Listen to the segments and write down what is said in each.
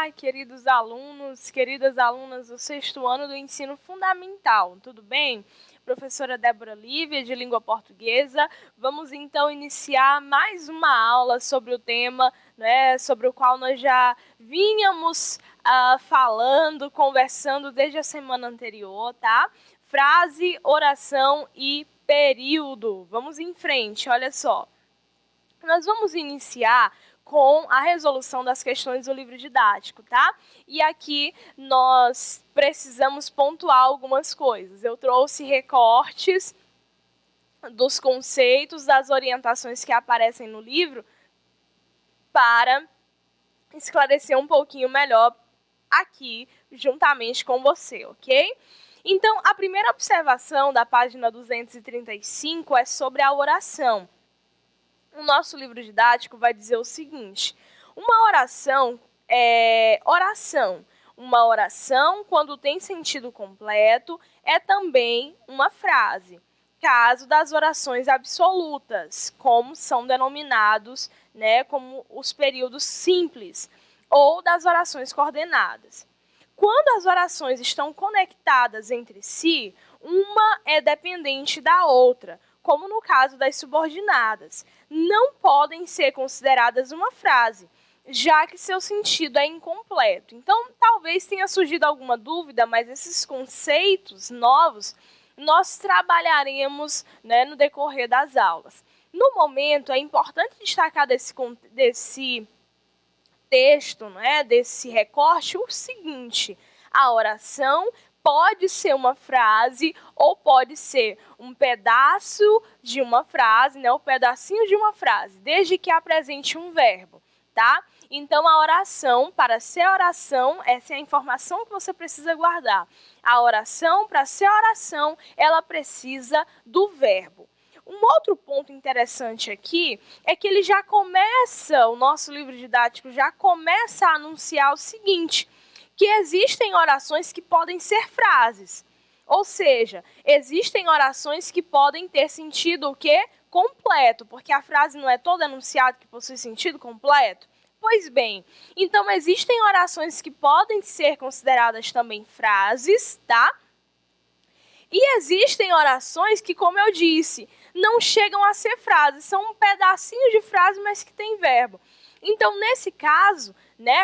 Olá, queridos alunos, queridas alunas do 6º ano do ensino fundamental, tudo bem? Professora Débora Lívia, de Língua Portuguesa. Vamos então iniciar mais uma aula sobre o tema, sobre o qual nós já vínhamos falando, conversando desde a semana anterior, tá? Frase, oração e período. Vamos em frente, olha só. Nós vamos iniciar com a resolução das questões do livro didático, tá? E aqui nós precisamos pontuar algumas coisas. Eu trouxe recortes dos conceitos, das orientações que aparecem no livro para esclarecer um pouquinho melhor aqui, juntamente com você, ok? Então, a primeira observação da página 235 é sobre a oração. O nosso livro didático vai dizer o seguinte: uma oração é oração. Uma oração, quando tem sentido completo, é também uma frase. Caso das orações absolutas, como são denominados, como os períodos simples, ou das orações coordenadas. Quando as orações estão conectadas entre si, uma é dependente da outra, como no caso das subordinadas, não podem ser consideradas uma frase, já que seu sentido é incompleto. Então, talvez tenha surgido alguma dúvida, mas esses conceitos novos nós trabalharemos no decorrer das aulas. No momento, é importante destacar desse texto, desse recorte, o seguinte: a oração pode ser uma frase ou pode ser um pedaço de uma frase, um pedacinho de uma frase, desde que apresente um verbo, tá? Então, a oração, para ser oração, essa é a informação que você precisa guardar. A oração, para ser oração, ela precisa do verbo. Um outro ponto interessante aqui é que ele já começa, o nosso livro didático já começa a anunciar o seguinte: que existem orações que podem ser frases. Ou seja, existem orações que podem ter sentido o quê? Completo, porque a frase não é todo enunciado que possui sentido completo? Pois bem, então existem orações que podem ser consideradas também frases, tá? E existem orações que, como eu disse, não chegam a ser frases, são um pedacinho de frase, mas que tem verbo. Então, nesse caso,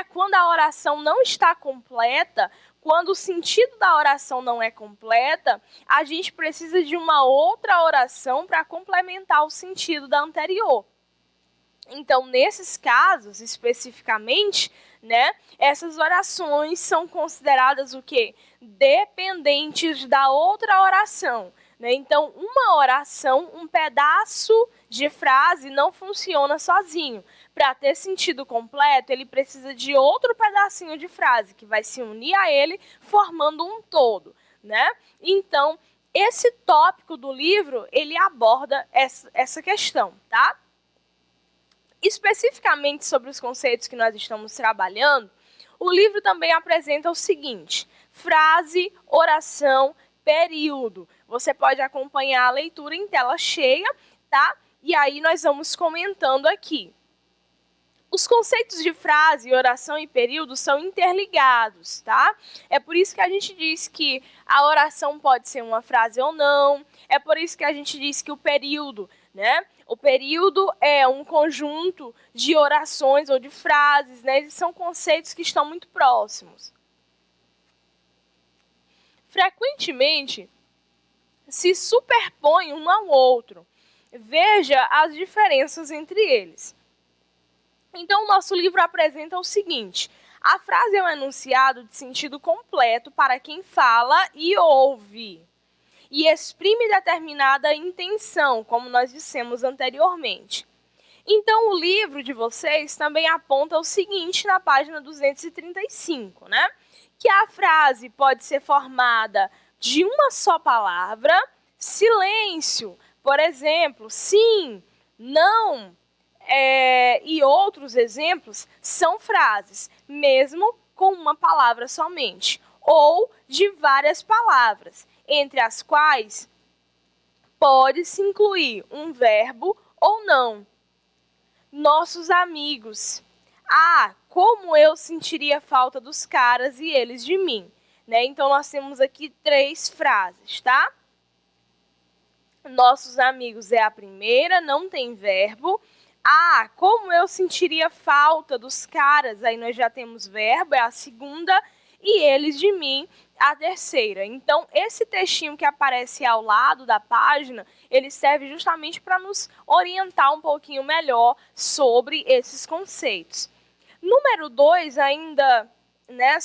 quando a oração não está completa, quando o sentido da oração não é completa, a gente precisa de uma outra oração para complementar o sentido da anterior. Então, nesses casos, especificamente, essas orações são consideradas o quê? Dependentes da outra oração. Então, uma oração, um pedaço de frase não funciona sozinho. Para ter sentido completo, ele precisa de outro pedacinho de frase, que vai se unir a ele, formando um todo. Então, esse tópico do livro, ele aborda essa questão, tá? Especificamente sobre os conceitos que nós estamos trabalhando, o livro também apresenta o seguinte: frase, oração, período. Você pode acompanhar a leitura em tela cheia, tá? E aí nós vamos comentando aqui. Os conceitos de frase, oração e período são interligados, tá? É por isso que a gente diz que a oração pode ser uma frase ou não. É por isso que a gente diz que o período, o período é um conjunto de orações ou de frases, Eles são conceitos que estão muito próximos. Frequentemente, se superpõem um ao outro. Veja as diferenças entre eles. Então, o nosso livro apresenta o seguinte: a frase é um enunciado de sentido completo para quem fala e ouve, e exprime determinada intenção, como nós dissemos anteriormente. Então, o livro de vocês também aponta o seguinte na página 235, que a frase pode ser formada de uma só palavra, silêncio, por exemplo, sim, não, e outros exemplos são frases, mesmo com uma palavra somente, ou de várias palavras, entre as quais pode-se incluir um verbo ou não. Nossos amigos. como eu sentiria falta dos caras e eles de mim, né? Então, nós temos aqui 3 frases, tá? Nossos amigos é a primeira, não tem verbo. Ah, como eu sentiria falta dos caras, aí nós já temos verbo, é a segunda, e eles de mim, a terceira. Então, esse textinho que aparece ao lado da página, ele serve justamente para nos orientar um pouquinho melhor sobre esses conceitos. Número 2, ainda, né,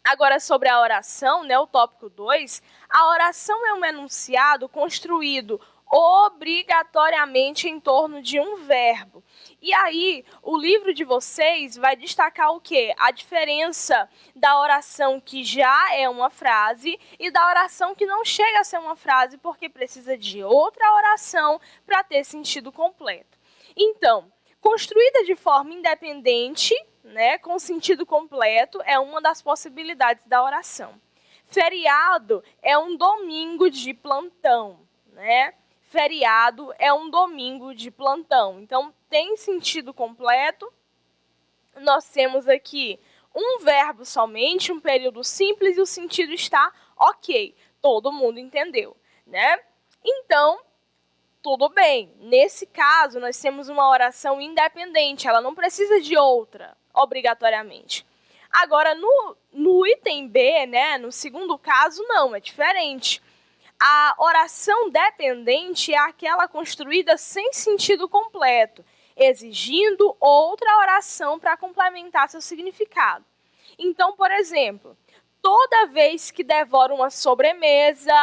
agora sobre a oração, né, o tópico 2, a oração é um enunciado construído obrigatoriamente em torno de um verbo. E aí, o livro de vocês vai destacar o quê? A diferença da oração que já é uma frase e da oração que não chega a ser uma frase porque precisa de outra oração para ter sentido completo. Então, construída de forma independente, né, com sentido completo, é uma das possibilidades da oração. Feriado é um domingo de plantão, né? Feriado é um domingo de plantão. Então, tem sentido completo. Nós temos aqui um verbo somente, um período simples e o sentido está ok. Todo mundo entendeu, né? Então, tudo bem. Nesse caso, nós temos uma oração independente. Ela não precisa de outra, obrigatoriamente. Agora, no item B, né, no segundo caso, não, é diferente. A oração dependente é aquela construída sem sentido completo, exigindo outra oração para complementar seu significado. Então, por exemplo, toda vez que devoro uma sobremesa,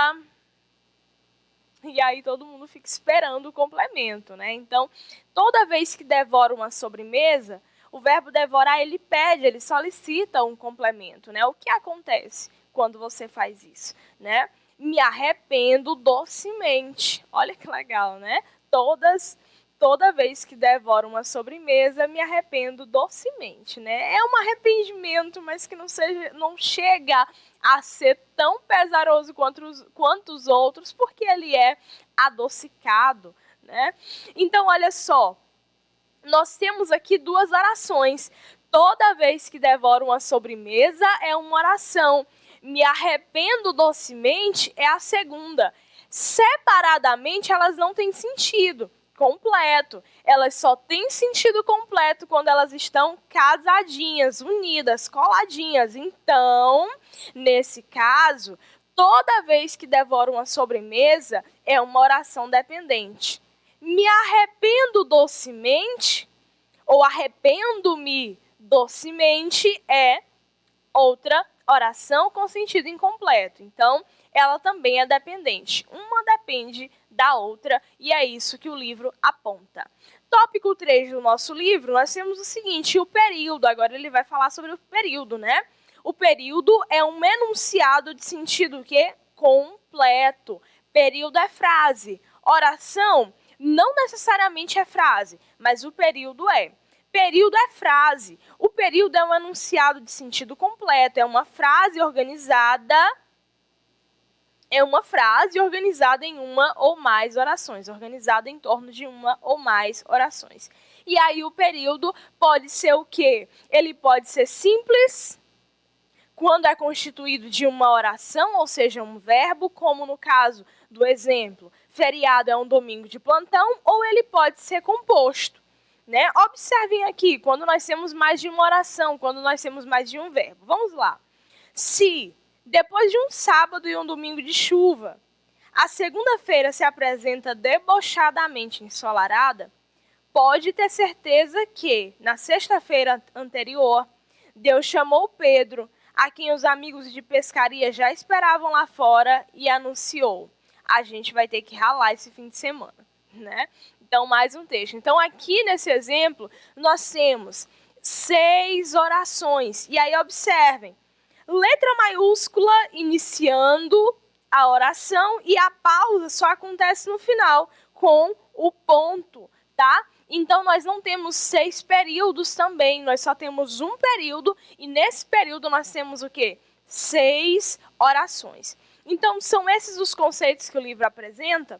e aí todo mundo fica esperando o complemento, né? Então, toda vez que devoro uma sobremesa, o verbo devorar, ele pede, ele solicita um complemento, né? O que acontece quando você faz isso, né? Me arrependo docemente. Olha que legal, né? Toda vez que devoro uma sobremesa, me arrependo docemente, né? É um arrependimento, mas que não chega a ser tão pesaroso quanto os outros, porque ele é adocicado, né? Então, olha só, nós temos aqui 2 orações. Toda vez que devoro uma sobremesa é uma oração. Me arrependo docemente é a segunda. Separadamente, elas não têm sentido completo. Elas só têm sentido completo quando elas estão casadinhas, unidas, coladinhas. Então, nesse caso, toda vez que devoro uma sobremesa é uma oração dependente. Me arrependo docemente, ou arrependo-me docemente, é outra oração com sentido incompleto. Então, ela também é dependente. Uma depende da outra e é isso que o livro aponta. Tópico 3 do nosso livro, nós temos o seguinte, o período. Agora ele vai falar sobre o período, né? O período é um enunciado de sentido que completo. Período é frase. Oração não necessariamente é frase, mas o período é. Período é frase. O período é um enunciado de sentido completo, é uma frase organizada em uma ou mais orações, organizada em torno de uma ou mais orações. E aí o período pode ser o quê? Ele pode ser simples, quando é constituído de uma oração, ou seja, um verbo, como no caso do exemplo, feriado é um domingo de plantão, ou ele pode ser composto. Né? Observem aqui, quando nós temos mais de uma oração, quando nós temos mais de um verbo. Vamos lá. Se, depois de um sábado e um domingo de chuva, a segunda-feira se apresenta debochadamente ensolarada, pode ter certeza que, na sexta-feira anterior, Deus chamou Pedro, a quem os amigos de pescaria já esperavam lá fora, e anunciou: a gente vai ter que ralar esse fim de semana, né? Então, mais um texto. Então, aqui nesse exemplo, nós temos 6 orações. E aí, observem. Letra maiúscula iniciando a oração e a pausa só acontece no final, com o ponto, tá? Então, nós não temos 6 períodos também. Nós só temos um período e nesse período nós temos o quê? 6 orações. Então, são esses os conceitos que o livro apresenta.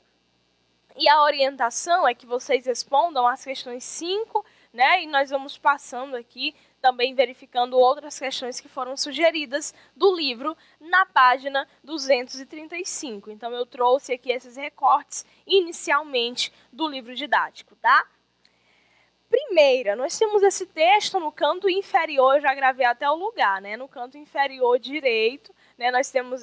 E a orientação é que vocês respondam às questões 5, né? E nós vamos passando aqui, também verificando outras questões que foram sugeridas do livro na página 235. Então, eu trouxe aqui esses recortes inicialmente do livro didático, tá? Primeira, nós temos esse texto no canto inferior, eu já gravei até o lugar, né? No canto inferior direito, né, nós temos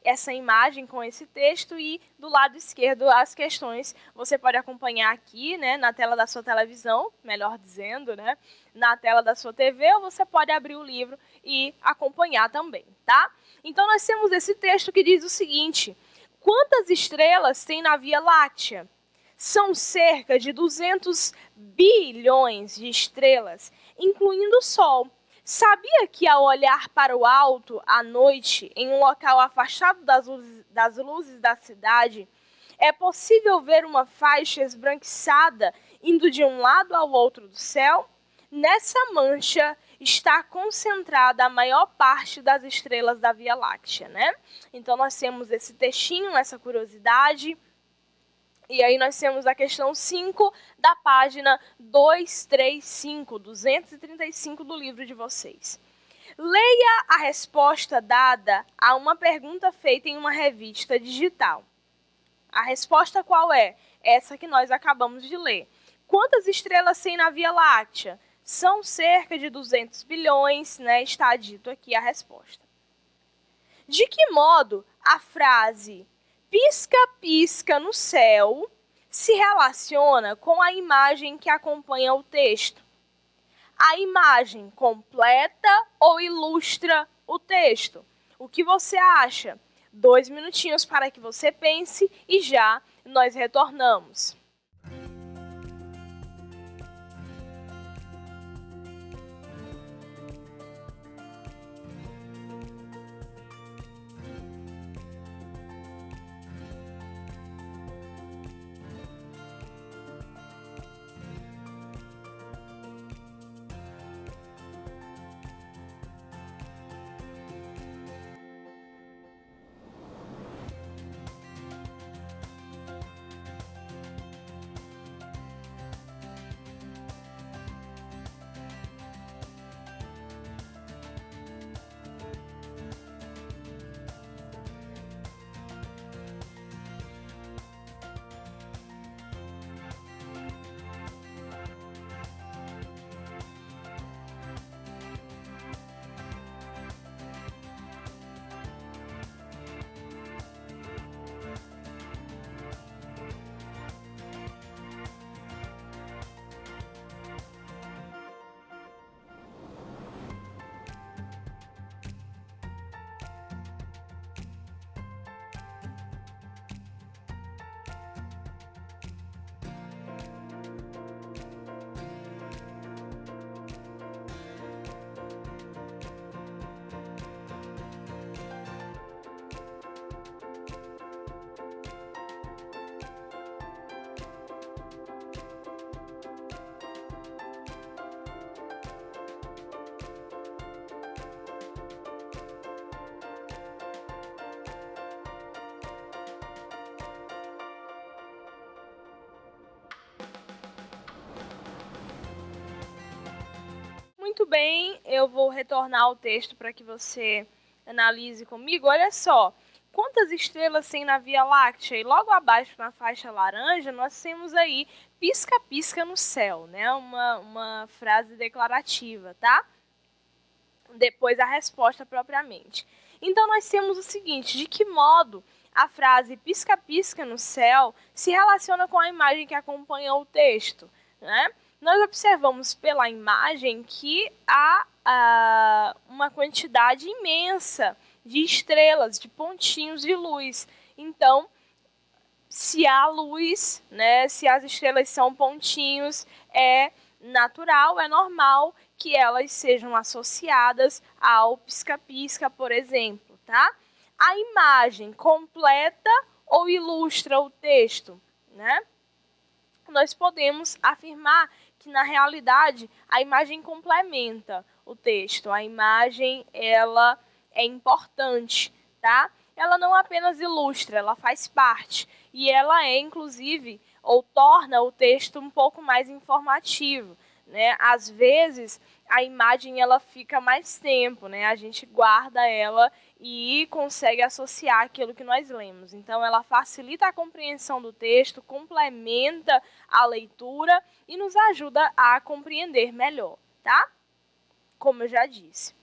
essa imagem com esse texto e do lado esquerdo as questões. Você pode acompanhar aqui, né, na tela da sua televisão, melhor dizendo, né, na tela da sua TV, ou você pode abrir o livro e acompanhar também, tá? Então, nós temos esse texto que diz o seguinte: quantas estrelas tem na Via Láctea? São cerca de 200 bilhões de estrelas, incluindo o Sol. Sabia que ao olhar para o alto à noite, em um local afastado das luzes da cidade, é possível ver uma faixa esbranquiçada indo de um lado ao outro do céu? Nessa mancha está concentrada a maior parte das estrelas da Via Láctea, né? Então, nós temos esse textinho, essa curiosidade. E aí nós temos a questão 5 da página 235 do livro de vocês. Leia a resposta dada a uma pergunta feita em uma revista digital. A resposta qual é? Essa que nós acabamos de ler. Quantas estrelas tem na Via Láctea? São cerca de 200 bilhões, né? Está dito aqui a resposta. De que modo a frase pisca-pisca no céu se relaciona com a imagem que acompanha o texto? A imagem completa ou ilustra o texto? O que você acha? 2 minutinhos para que você pense e já nós retornamos. Muito bem, eu vou retornar ao texto para que você analise comigo. Olha só, quantas estrelas tem na Via Láctea? E logo abaixo, na faixa laranja, nós temos aí pisca-pisca no céu, né? Uma frase declarativa, tá? Depois a resposta propriamente. Então, nós temos o seguinte: de que modo a frase pisca-pisca no céu se relaciona com a imagem que acompanha o texto, né? Nós observamos pela imagem que há uma quantidade imensa de estrelas, de pontinhos de luz. Então, se há luz, né, se as estrelas são pontinhos, é natural, é normal que elas sejam associadas ao pisca-pisca, por exemplo, tá? A imagem completa ou ilustra o texto, né? Nós podemos afirmar que, na realidade, a imagem complementa o texto. A imagem, ela é importante, tá? Ela não apenas ilustra, ela faz parte. E ela é, inclusive, ou torna o texto um pouco mais informativo, né? Às vezes, a imagem ela fica mais tempo, né? A gente guarda ela e consegue associar aquilo que nós lemos. Então, ela facilita a compreensão do texto, complementa a leitura e nos ajuda a compreender melhor, tá? Como eu já disse.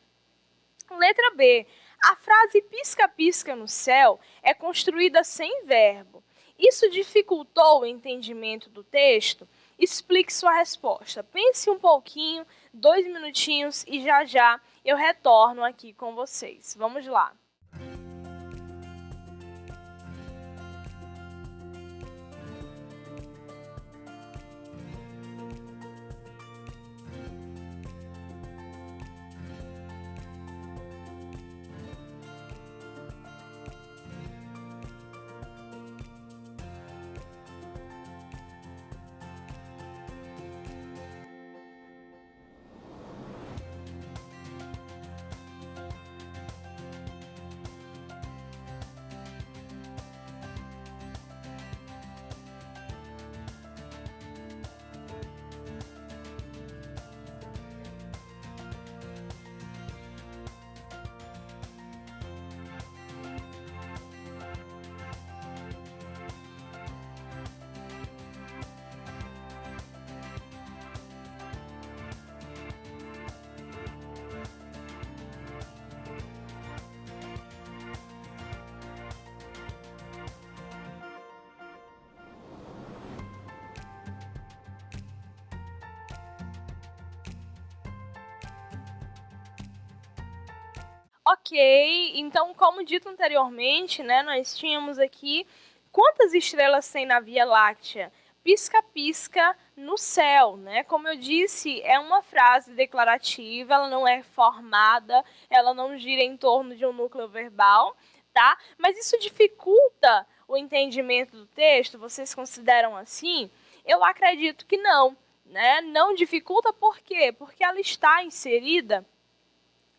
Letra B. A frase pisca-pisca no céu é construída sem verbo. Isso dificultou o entendimento do texto? Explique sua resposta. Pense um pouquinho, 2 minutinhos e já eu retorno aqui com vocês. Vamos lá. Ok, então como dito anteriormente, né, nós tínhamos aqui quantas estrelas tem na Via Láctea? Pisca-pisca no céu, né? Como eu disse, é uma frase declarativa, ela não é formada, ela não gira em torno de um núcleo verbal, tá? Mas isso dificulta o entendimento do texto? Vocês consideram assim? Eu acredito que não, né? Não dificulta por quê? Porque ela está inserida,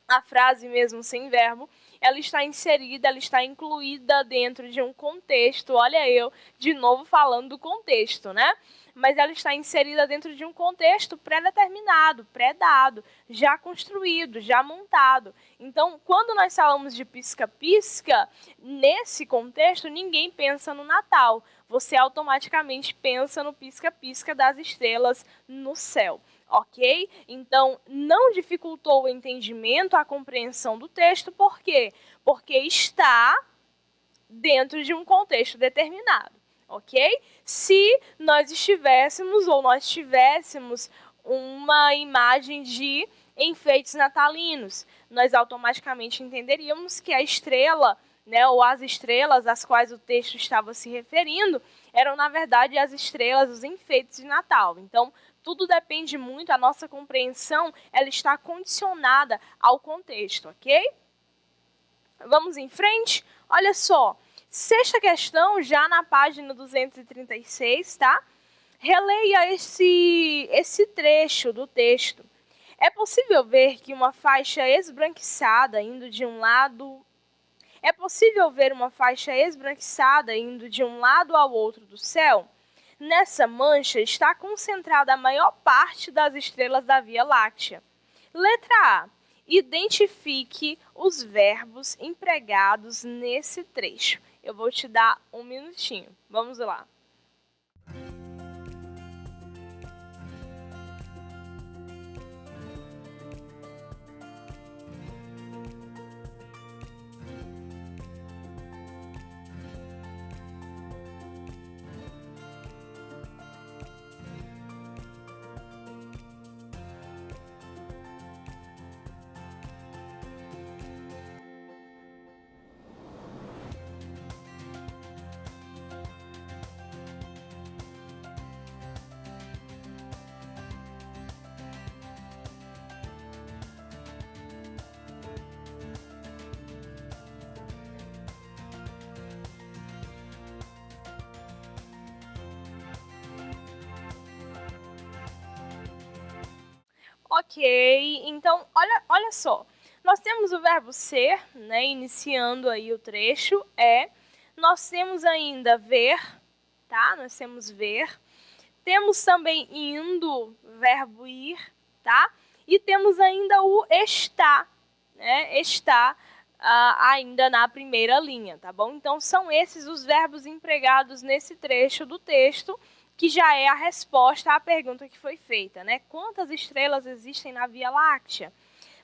a frase mesmo sem verbo, ela está inserida, ela está incluída dentro de um contexto. Olha eu, de novo falando do contexto, né? Mas ela está inserida dentro de um contexto pré-determinado, pré-dado, já construído, já montado. Então, quando nós falamos de pisca-pisca, nesse contexto, ninguém pensa no Natal. Você automaticamente pensa no pisca-pisca das estrelas no céu. Ok? Então, não dificultou o entendimento, a compreensão do texto, por quê? Porque está dentro de um contexto determinado, ok? Se nós estivéssemos ou nós tivéssemos uma imagem de enfeites natalinos, nós automaticamente entenderíamos que a estrela, né, ou as estrelas às quais o texto estava se referindo, eram, na verdade, as estrelas, os enfeites de Natal. Então, tudo depende muito, a nossa compreensão, ela está condicionada ao contexto, ok? Vamos em frente? Olha só, sexta questão, já na página 236, tá? Releia esse trecho do texto. É possível ver que uma faixa esbranquiçada indo de um lado... É possível ver uma faixa esbranquiçada indo de um lado ao outro do céu? Nessa mancha está concentrada a maior parte das estrelas da Via Láctea. Letra A. Identifique os verbos empregados nesse trecho. Eu vou te dar um minutinho. Vamos lá. Ok, então olha só. Nós temos o verbo ser, né, iniciando aí o trecho, é. Nós temos ainda ver, tá? Nós temos ver. Temos também indo, verbo ir, tá? E temos ainda o está, né? Está ainda na primeira linha, tá bom? Então, são esses os verbos empregados nesse trecho do texto, que já é a resposta à pergunta que foi feita, né? Quantas estrelas existem na Via Láctea?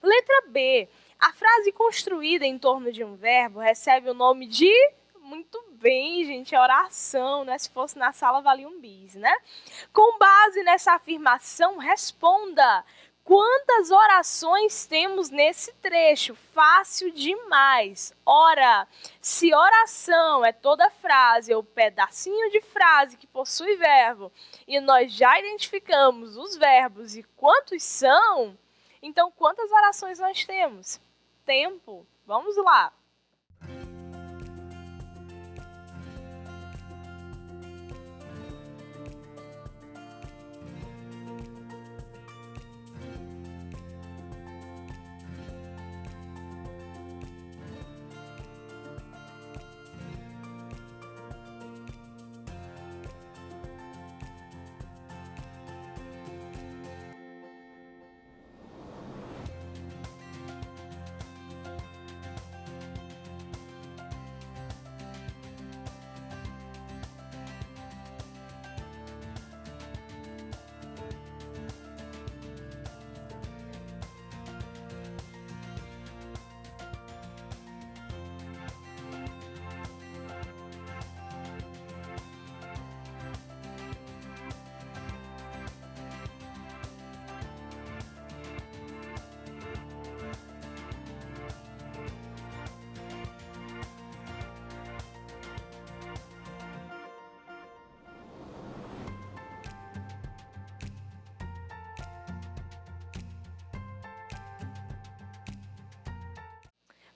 Letra B. A frase construída em torno de um verbo recebe o nome de... Muito bem, gente, é oração, né? Se fosse na sala, valia um bis, né? Com base nessa afirmação, responda: quantas orações temos nesse trecho? Fácil demais. Ora, se oração é toda frase ou pedacinho de frase que possui verbo, e nós já identificamos os verbos e quantos são, então quantas orações nós temos? Tempo. Vamos lá.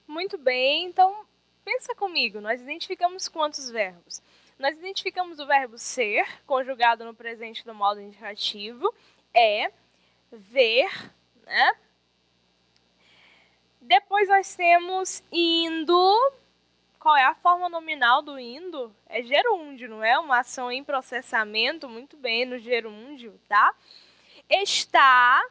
Muito bem, então pensa comigo, nós identificamos quantos verbos? Nós identificamos o verbo ser, conjugado no presente do modo indicativo, é, ver, né? Depois nós temos indo. Qual é a forma nominal do indo? É gerúndio, não é? Uma ação em processamento, muito bem, no gerúndio, tá? Está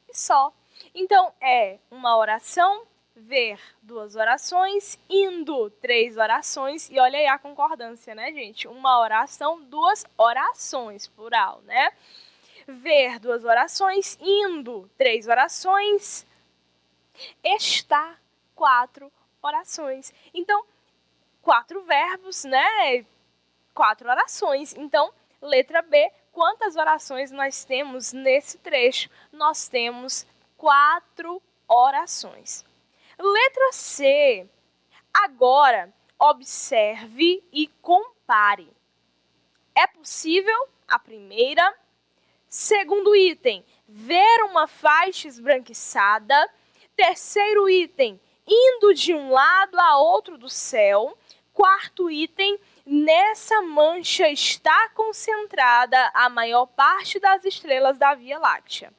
e só. Então, é uma oração, ver, 2 orações, indo, 3 orações, e olha aí a concordância, né, gente? Uma oração, 2 orações, plural, né? Ver, 2 orações, indo, 3 orações, está, 4 orações. Então, 4 verbos, né? 4 orações. Então, letra B, quantas orações nós temos nesse trecho? Nós temos 4 orações. Letra C. Agora, observe e compare. É possível a primeira. Segundo item, ver uma faixa esbranquiçada. Terceiro item, indo de um lado a outro do céu. Quarto item, nessa mancha está concentrada a maior parte das estrelas da Via Láctea.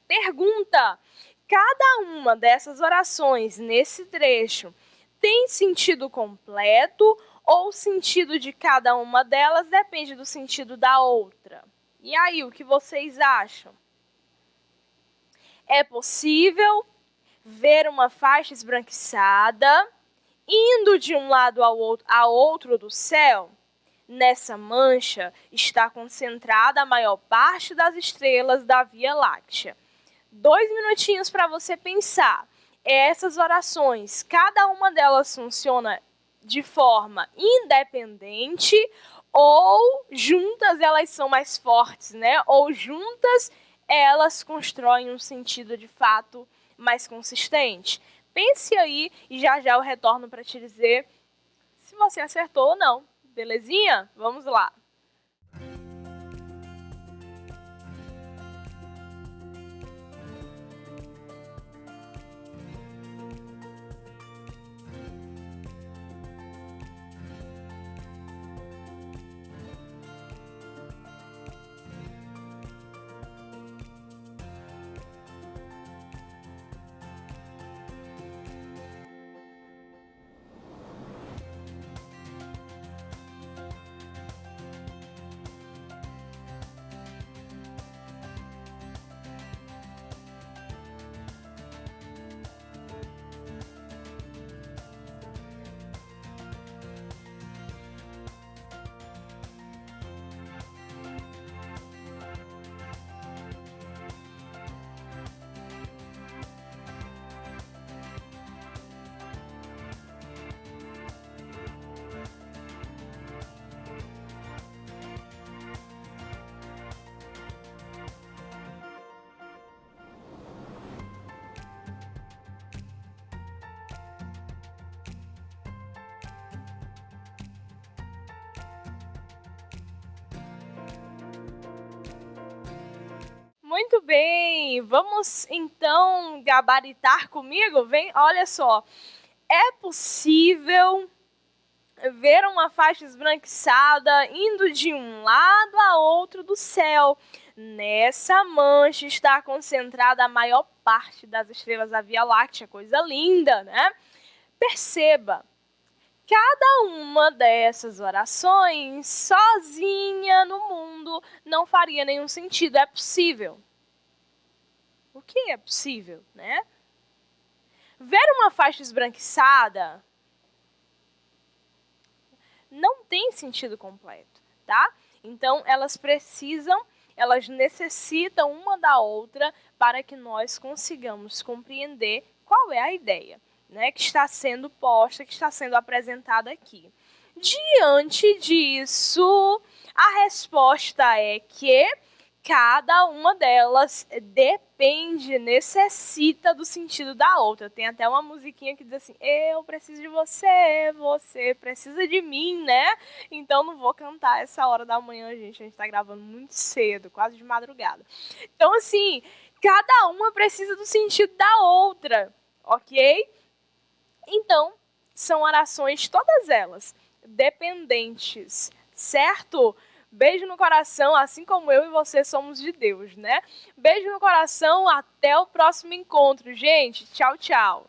Pergunta: cada uma dessas orações nesse trecho tem sentido completo ou o sentido de cada uma delas depende do sentido da outra? E aí, o que vocês acham? É possível ver uma faixa esbranquiçada indo de um lado a outro do céu? Nessa mancha está concentrada a maior parte das estrelas da Via Láctea. 2 minutinhos para você pensar. Essas orações, cada uma delas funciona de forma independente ou juntas elas são mais fortes, né? Ou juntas elas constroem um sentido de fato mais consistente. Pense aí e já já eu retorno para te dizer se você acertou ou não. Belezinha? Vamos lá. Muito bem, vamos então gabaritar comigo? Vem, olha só, é possível ver uma faixa esbranquiçada indo de um lado a outro do céu. Nessa mancha está concentrada a maior parte das estrelas da Via Láctea, coisa linda, né? Perceba, cada uma dessas orações sozinha no mundo não faria nenhum sentido. É possível. O que é possível, né? Ver uma faixa esbranquiçada não tem sentido completo, tá? Então, elas necessitam uma da outra para que nós consigamos compreender qual é a ideia, né, que está sendo posta, que está sendo apresentada aqui. Diante disso, a resposta é que cada uma delas depende, necessita do sentido da outra. Tem até uma musiquinha que diz assim, eu preciso de você, você precisa de mim, né? Então não vou cantar essa hora da manhã, gente. A gente tá gravando muito cedo, quase de madrugada. Então, assim, cada uma precisa do sentido da outra, ok? Então, são orações, todas elas, dependentes, certo? Beijo no coração, assim como eu e você somos de Deus, né? Beijo no coração, até o próximo encontro, gente. Tchau, tchau.